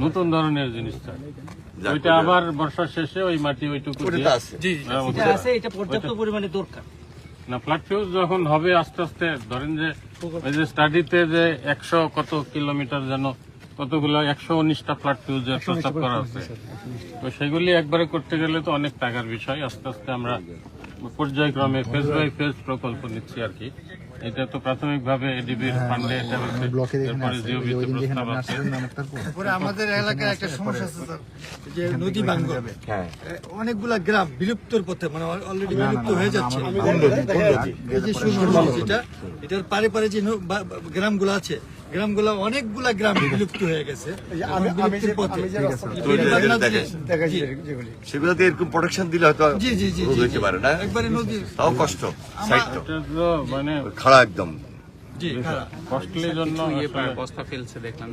নতুন ধরনের জিনিসটা ওইটা আবার বর্ষার শেষে ওই মাটি ওইটুকু এটা পর্যাপ্ত পরিমাণে দরকার না। ফ্ল্যাট ফিউজ যখন হবে আস্তে আস্তে ধরেন যে ওই যে স্টাডিতে যে 100 কত কিলোমিটার যেন কতগুলো 119টা ফ্ল্যাট ফিউজের প্রস্তাব করা আছে, তো সেগুলি একবারে করতে গেলে তো অনেক টাকার বিষয়। আস্তে আস্তে আমরা পর্যায়ক্রমে ফেজ বাই ফেজ প্রকল্প নিচ্ছি আর কি। এটা তো প্রাথমিকভাবে এডিবির ফান্ডে এরপরে জিওবিতে প্রস্তাব আছে। তারপরে আমাদের এলাকায় একটা সমস্যা আছে স্যার, যে নদী ভাঙ্গন অনেকগুলা গ্রাম বিলুপ্তর পথে, মানে অলরেডি বিলুপ্ত হয়ে যাচ্ছে। এই যে যেটা এটার পারে পারে যে গ্রামগুলো আছে, গ্রামগুলো অনেকগুলা গ্রাম বিলুপ্ত হয়ে গেছে। সেগুলোতে এরকম প্রোটেকশন দিলে হয়তো হতে পারে না, একবারে নদী তাও কষ্ট মানে খাড়া একদম কষ্টলির জন্য বস্তা ফেলছে দেখলাম।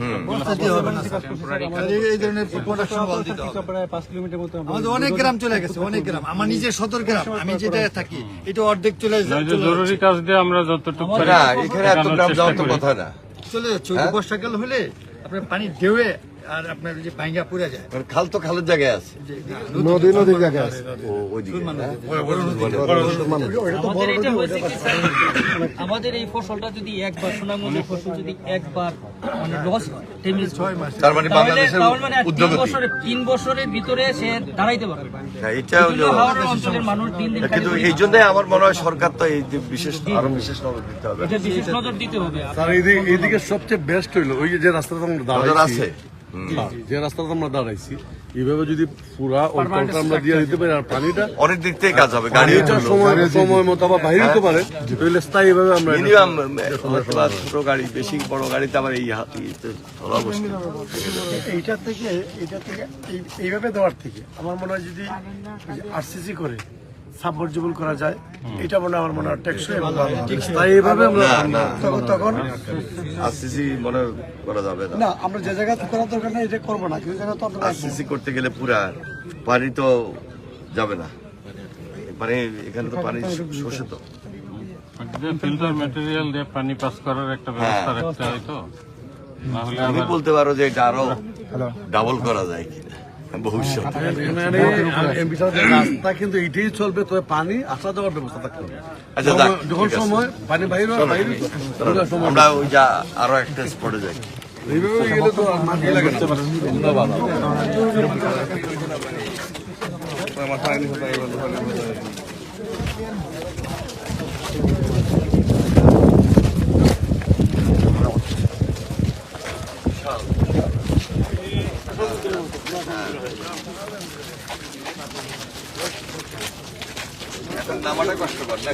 এই ধরনের প্রোডাকশন ওয়াল দিতে হবে। প্রায় 5 কিলোমিটার মতো আমাদের অনেক গ্রাম চলে গেছে, অনেক গ্রাম। আমার নিজের সদর গ্রাম, আমি যেটা থাকি এটা অর্ধেক চলে যাচ্ছে। জরুরি কাজ দিয়ে আমরা যতটুকু না, এখানে এত গ্রাম যাওয়ার তো কথা না, চলে যাচ্ছে। বর্ষাকাল হলে আপনার পানি ঢেউয়ে আর আপনার যে ভাঙ্গা পড়ে যায়। খাল তো খালের জায়গায় আছে, নদীর জায়গায় আছে। আমাদের এই ফসলটা যদি একবার সোনামুখী ফসল যদি একবার মানে লস হয়, তার মানে বাংলাদেশের উদ্যোগে 3 বছরের ভিতরে সে দাঁড়াইতে পারবে। এটা হলো অঞ্চলের মানুষ দিন দিন, কিন্তু এই জন্যই আমার মনে হয় সরকার তো এই আরো বিশেষ নজর দিতে হবে। এটা বিশেষ নজর দিতে হবে। স্যার এইদিকে সবচেয়ে বেস্ট হইলো ওই যে রাস্তাটা আমরা দাঁড়াইছি, যে রাস্তাটা আমরা দাঁড়াইছি, এইভাবে যদি পুরা অঞ্চলটা আমরা দিয়ে দিতে পারি আর পানিটা অনেক দিক থেকে কাজ হবে, গাড়ি সময় মতো আবার বাইরে হতে পারে, তাহলে স্থায়ী ভাবে আমরা মিনিমাম ছোট গাড়ি, বেশি বড় গাড়িতে আবার এই চলা মুশকিল। এইটা থেকে এইভাবে দেওয়ার থেকে আমার মনে হয় যদি আরসিসি করে সাবমার্জিবল করা যায়, এটা মনে আমার মনে হয় টেকসই এবং স্থায়ীভাবে আমরা তখন আরসিসি মনে করা যাবে না, আমরা যে জায়গা করার দরকার নেই এটা করবো না, কিন্তু জায়গা তো আরসিসি করতে গেলে পুরা পানি তো যাবে না, মানে এখানে তো পানি শোষে তো ফিল্টার ম্যাটেরিয়াল দিয়ে পানি পাস করার একটা ব্যবস্থা রাখতে হয়। তো নাহলে আমি বলতে পারো যে এটা আরো ডাবল করা যায় কিনা ভবিষ্যতে। রাস্তা কিন্তু এইটাই চলবে, তবে পানি আসা যাওয়ার ব্যবস্থা থাকতে হবে। আচ্ছা, যখন সময় পানি বাইরে আমরা ওই যা আরো একটা স্পটে যাই। এইভাবে গেলে তো আর মাটি লাগাতে পারে। এখন নামাটা কষ্টকর না।